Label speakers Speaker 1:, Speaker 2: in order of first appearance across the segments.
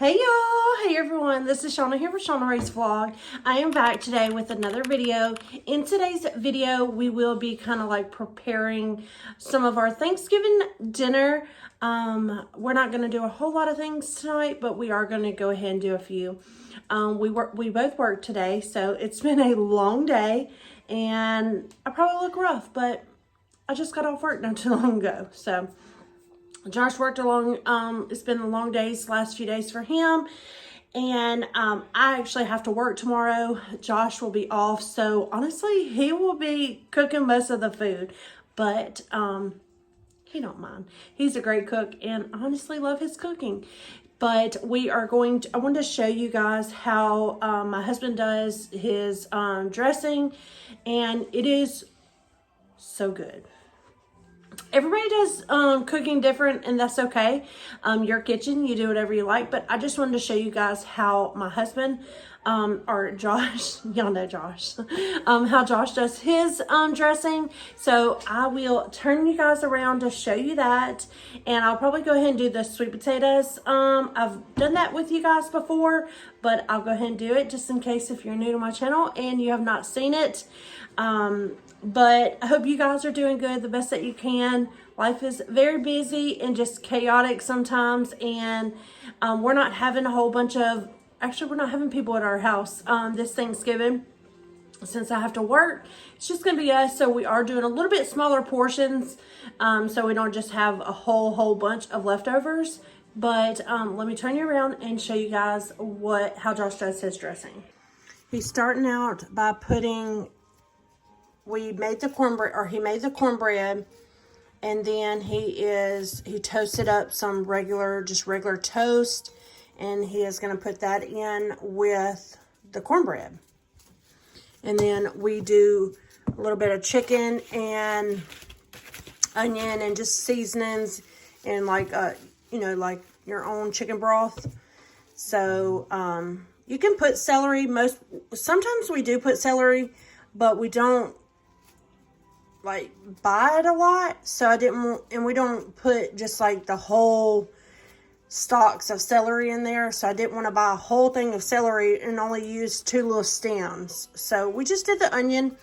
Speaker 1: Hey y'all, hey everyone, this is Shawna here for Shawna Rae's vlog. I am back today with another video. In today's video, we will be kind of like preparing some of our Thanksgiving dinner. We're not going to do a whole lot of things tonight, but we are going to go ahead and do a few. We both work today, so it's been a long day, and I probably look rough, but I just got off work not too long ago, so... Josh worked along, it's been a long days, last few days for him. And I actually have to work tomorrow. Josh will be off. So honestly, he will be cooking most of the food. But he don't mind. He's a great cook and I honestly love his cooking. But we are going to, I wanted to show you guys how my husband does his dressing. And it is so good. Everybody does cooking different, and that's okay. Your kitchen, you do whatever you like. But I just wanted to show you guys how my husband, or Josh, y'all know Josh, how Josh does his dressing. So I will turn you guys around to show you that. And I'll probably go ahead and do the sweet potatoes. I've done that with you guys before, but I'll go ahead and do it just in case if you're new to my channel and you have not seen it. But I hope you guys are doing good, the best that you can. Life is very busy and just chaotic sometimes. And we're not having a whole bunch of, actually we're not having people at our house this Thanksgiving. Since I have to work, it's just going to be us. So we are doing a little bit smaller portions. So we don't just have a whole bunch of leftovers. But let me turn you around and show you guys how Josh does his dressing. He's starting out by putting... he made the cornbread, and then he toasted up some regular toast, and he is going to put that in with the cornbread. And then we do a little bit of chicken and onion and just seasonings and like your own chicken broth. So you can put celery. Sometimes we do put celery, but we don't like buy it a lot, so I didn't want, and we don't put just like the whole stalks of celery in there, so I didn't want to buy a whole thing of celery and only use 2 little stems. So we just did the onion,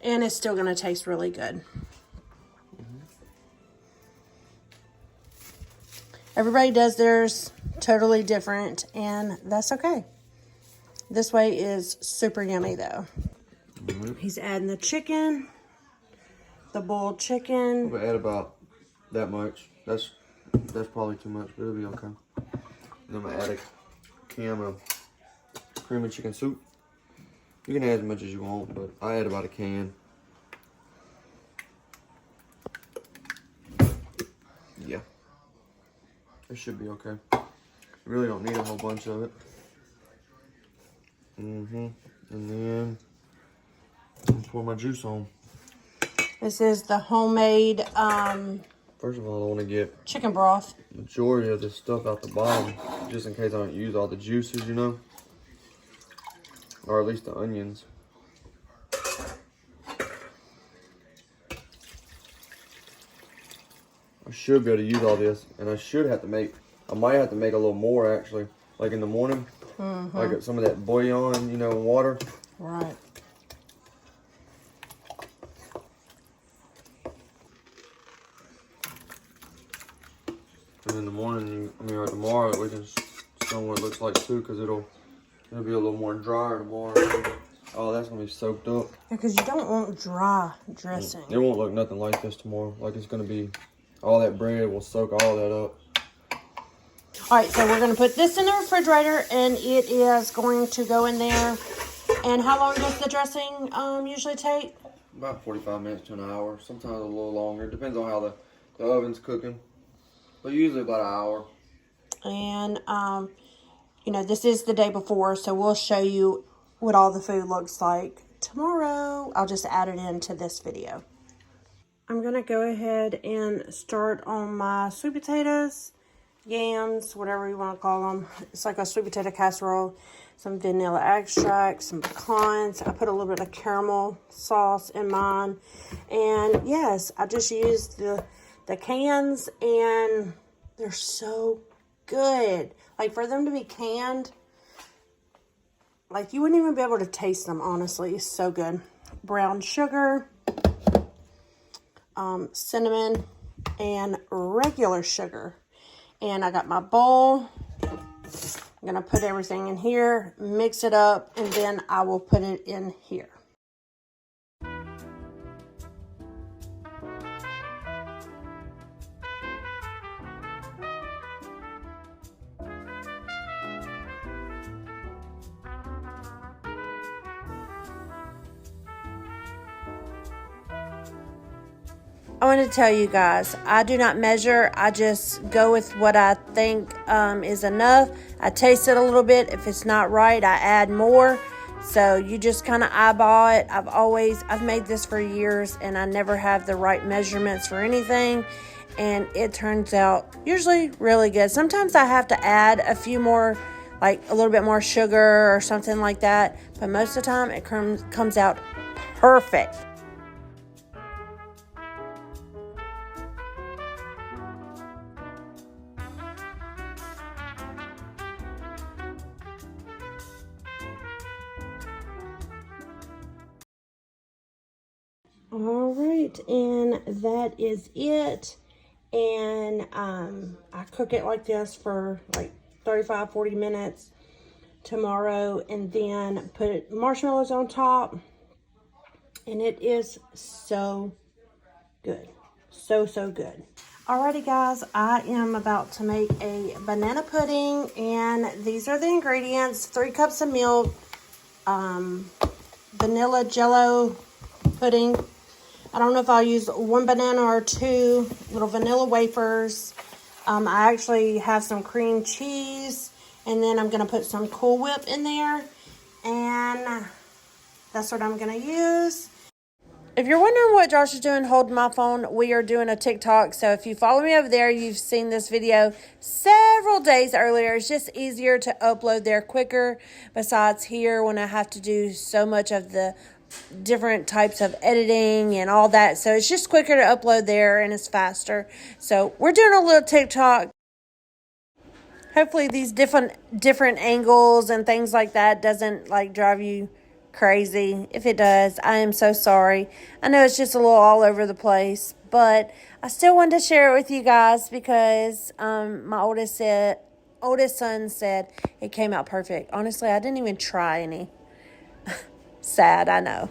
Speaker 1: and it's still going to taste really good. Everybody does theirs totally different, and that's okay. This way is super yummy though. He's adding the chicken. The boiled chicken.
Speaker 2: We'll add about that much. That's probably too much, but it'll be okay. And I'm gonna add a can of creamy chicken soup. You can add as much as you want, but I add about a can. Yeah, it should be okay. You really don't need a whole bunch of it. And then I'll pour my juice on.
Speaker 1: This is the homemade
Speaker 2: First of all, I want to get
Speaker 1: chicken broth.
Speaker 2: Majority of this stuff out the bottom, just in case I don't use all the juices, you know, or at least the onions. I should be able to use all this, and I might have to make a little more actually, like in the morning, like some of that bouillon, water.
Speaker 1: Right.
Speaker 2: And in the morning, or tomorrow, we can show what it looks like too, because it'll be a little more drier tomorrow. Oh, that's gonna be soaked up.
Speaker 1: Yeah, because you don't want dry dressing.
Speaker 2: It won't look nothing like this tomorrow. Like it's gonna be, all that bread will soak all that up.
Speaker 1: All right, so we're gonna put this in the refrigerator, and it is going to go in there. And how long does the dressing usually take?
Speaker 2: About 45 minutes to an hour. Sometimes a little longer. Depends on how the oven's cooking. But usually about an hour.
Speaker 1: And, this is the day before, so we'll show you what all the food looks like tomorrow. I'll just add it into this video. I'm going to go ahead and start on my sweet potatoes, yams, whatever you want to call them. It's like a sweet potato casserole, some vanilla extract, some pecans. I put a little bit of caramel sauce in mine. And, yes, I just used the cans, and they're so good. Like, for them to be canned, like, you wouldn't even be able to taste them, honestly. It's so good. Brown sugar, cinnamon, and regular sugar. And I got my bowl. I'm going to put everything in here, mix it up, and then I will put it in here. I want to tell you guys, I do not measure. I just go with what I think is enough. I taste it a little bit. If it's not right, I add more. So you just kind of eyeball it. I've made this for years, and I never have the right measurements for anything. And it turns out usually really good. Sometimes I have to add a few more, like a little bit more sugar or something like that. But most of the time, it comes out perfect. All right, and that is it. And I cook it like this for like 35-40 minutes tomorrow, and then put marshmallows on top, and it is so good. So good. Alrighty guys, I am about to make a banana pudding, and these are the ingredients: 3 cups of milk, vanilla jello pudding. I don't know if I'll use 1 banana or 2 little vanilla wafers. I actually have some cream cheese, and then I'm going to put some Cool Whip in there, and that's what I'm going to use. If you're wondering what Josh is doing holding my phone, we are doing a TikTok. So if you follow me over there, you've seen this video several days earlier. It's just easier to upload there quicker. Besides here, when I have to do so much of the different types of editing and all that, so it's just quicker to upload there, and it's faster. So we're doing a little TikTok. Hopefully these different angles and things like that doesn't like drive you crazy. If it does, I am so sorry. I know it's just a little all over the place, but I still wanted to share it with you guys because my oldest son said it came out perfect. Honestly, I didn't even try any. Sad, I know.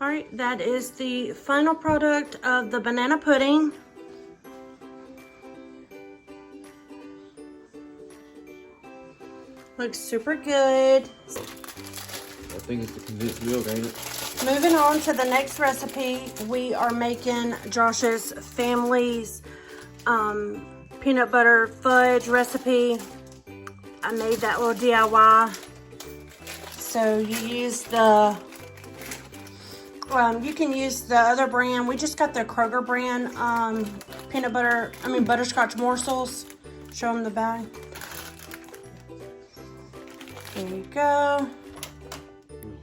Speaker 1: All right, that is the final product of the banana pudding. Looks super good.
Speaker 2: I think it's the condensed milk, ain't it?
Speaker 1: Moving on to the next recipe, we are making Josh's family's peanut butter fudge recipe. I made that little DIY. So you use the, you can use the other brand. We just got the Kroger brand butterscotch morsels. Show them the bag. There you go.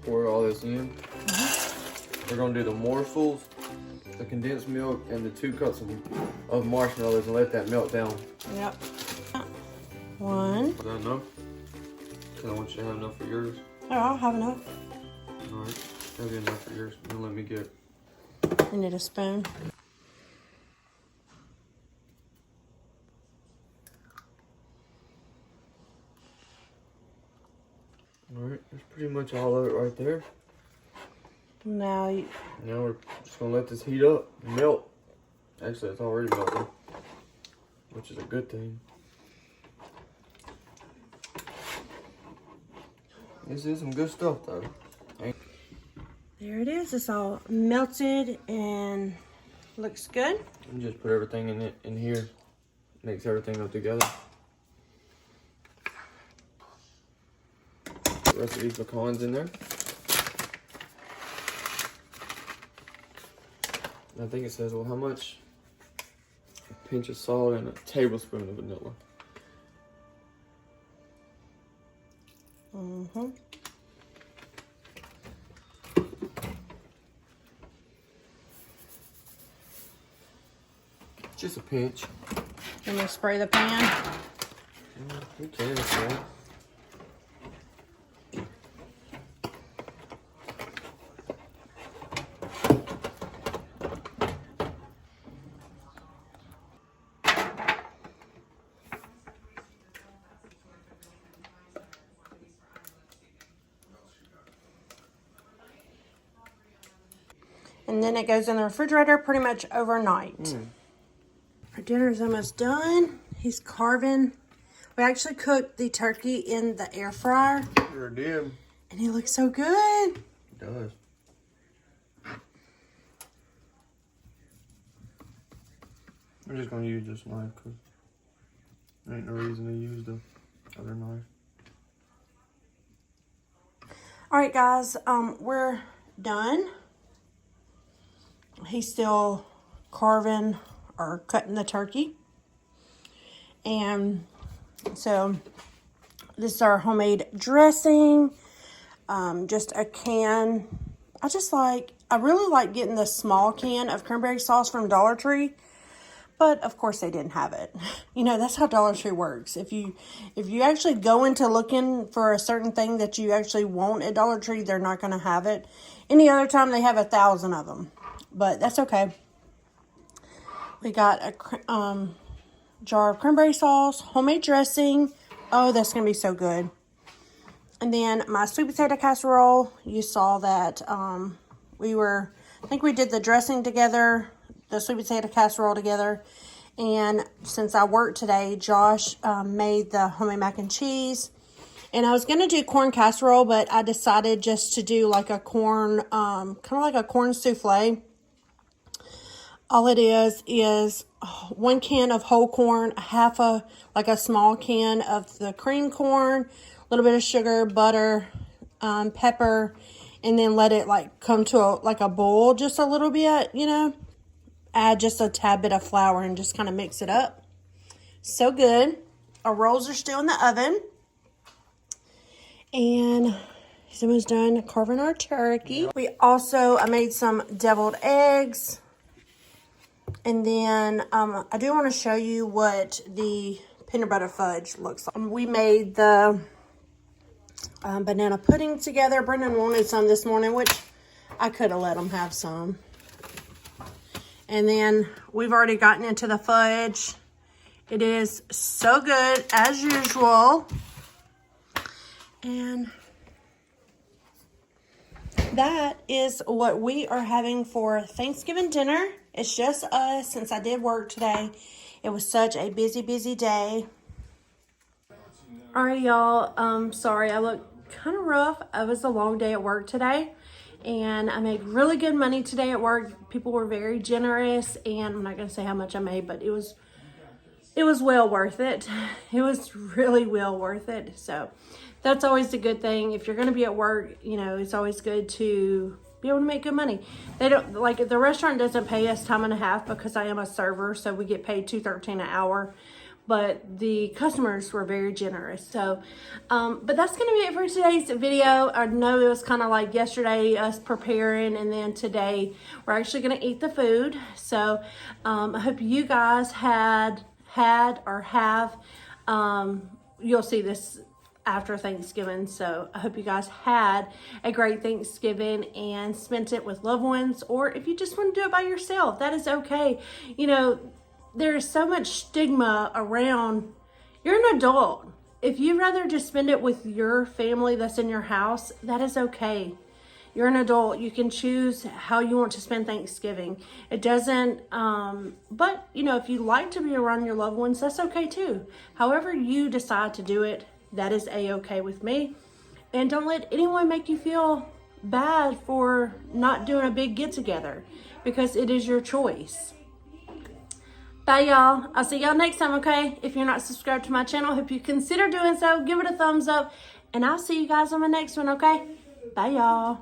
Speaker 2: Pour all this in. We're gonna do the morsels, the condensed milk, and the 2 cups of marshmallows, and let that melt down.
Speaker 1: Yep. 1.
Speaker 2: Is that enough? Because I want you to have enough for yours.
Speaker 1: Oh, I'll have enough.
Speaker 2: Alright, that'll be enough for yours. Now let me get.
Speaker 1: You need a spoon.
Speaker 2: Alright, that's pretty much all of it right there.
Speaker 1: Now
Speaker 2: we're just gonna let this heat up and melt. Actually, it's already melting, which is a good thing. This is some good stuff though.
Speaker 1: there it is. It's all melted and looks good.
Speaker 2: And just put everything in here. Mix everything up together. The rest of these pecans in there. I think it says, well, how much? A pinch of salt and a tablespoon of vanilla.
Speaker 1: Mm-hmm.
Speaker 2: Just a pinch.
Speaker 1: I'm gonna spray the pan.
Speaker 2: You can, yeah.
Speaker 1: And then it goes in the refrigerator pretty much overnight. Our dinner's almost done. He's carving. We actually cooked the turkey in the air fryer.
Speaker 2: Sure did.
Speaker 1: And he looks so good.
Speaker 2: It does. I'm just gonna use this knife because there ain't no reason to use the other knife.
Speaker 1: All right, guys, we're done. He's still carving or cutting the turkey. And so this is our homemade dressing. Just a can. I really like getting the small can of cranberry sauce from Dollar Tree. But of course they didn't have it. You know, that's how Dollar Tree works. If you actually go into looking for a certain thing that you actually want at Dollar Tree, they're not going to have it. Any other time they have 1,000 of them. But that's okay. We got a jar of cranberry sauce, homemade dressing. Oh, that's going to be so good. And then my sweet potato casserole. You saw that I think we did the dressing together, the sweet potato casserole together. And since I worked today, Josh made the homemade mac and cheese. And I was going to do corn casserole, but I decided just to do like a corn, kind of like a corn souffle. All it is 1 can of whole corn, like a small can of the cream corn, a little bit of sugar, butter, pepper, and then let it like come to a boil just a little bit, you know. Add just a tad bit of flour and just kind of mix it up. So good. Our rolls are still in the oven. And he's almost done carving our turkey. I made some deviled eggs. And then I do want to show you what the peanut butter fudge looks like. We made the banana pudding together. Brendan wanted some this morning, which I could have let him have some. And then we've already gotten into the fudge. It is so good as usual. And that is what we are having for Thanksgiving dinner. It's just us since I did work today. It was such a busy day. All right, y'all. Sorry, I look kind of rough. It was a long day at work today. And I made really good money today at work. People were very generous. And I'm not going to say how much I made, but it was well worth it. It was really well worth it. So that's always a good thing. If you're going to be at work, you know, it's always good to be able to make good money. They don't, like, the restaurant doesn't pay us time and a half because I am a server, so we get paid $2.13 an hour. But the customers were very generous. So, but that's going to be it for today's video. I know it was kind of like yesterday, us preparing, and then today we're actually going to eat the food. So, I hope you guys had or have, you'll see this after Thanksgiving. So I hope you guys had a great Thanksgiving and spent it with loved ones, or if you just want to do it by yourself, that is okay. You know, there's so much stigma around, you're an adult. If you'd rather just spend it with your family that's in your house, that is okay. You're an adult. You can choose how you want to spend Thanksgiving. It doesn't, but you know, if you like to be around your loved ones, that's okay too. However you decide to do it, that is a-okay with me. And don't let anyone make you feel bad for not doing a big get together, because it is your choice. Bye y'all. I'll see y'all next time, okay? If you're not subscribed to my channel, hope you consider doing so. Give it a thumbs up, and I'll see you guys on the next one, okay? Bye y'all.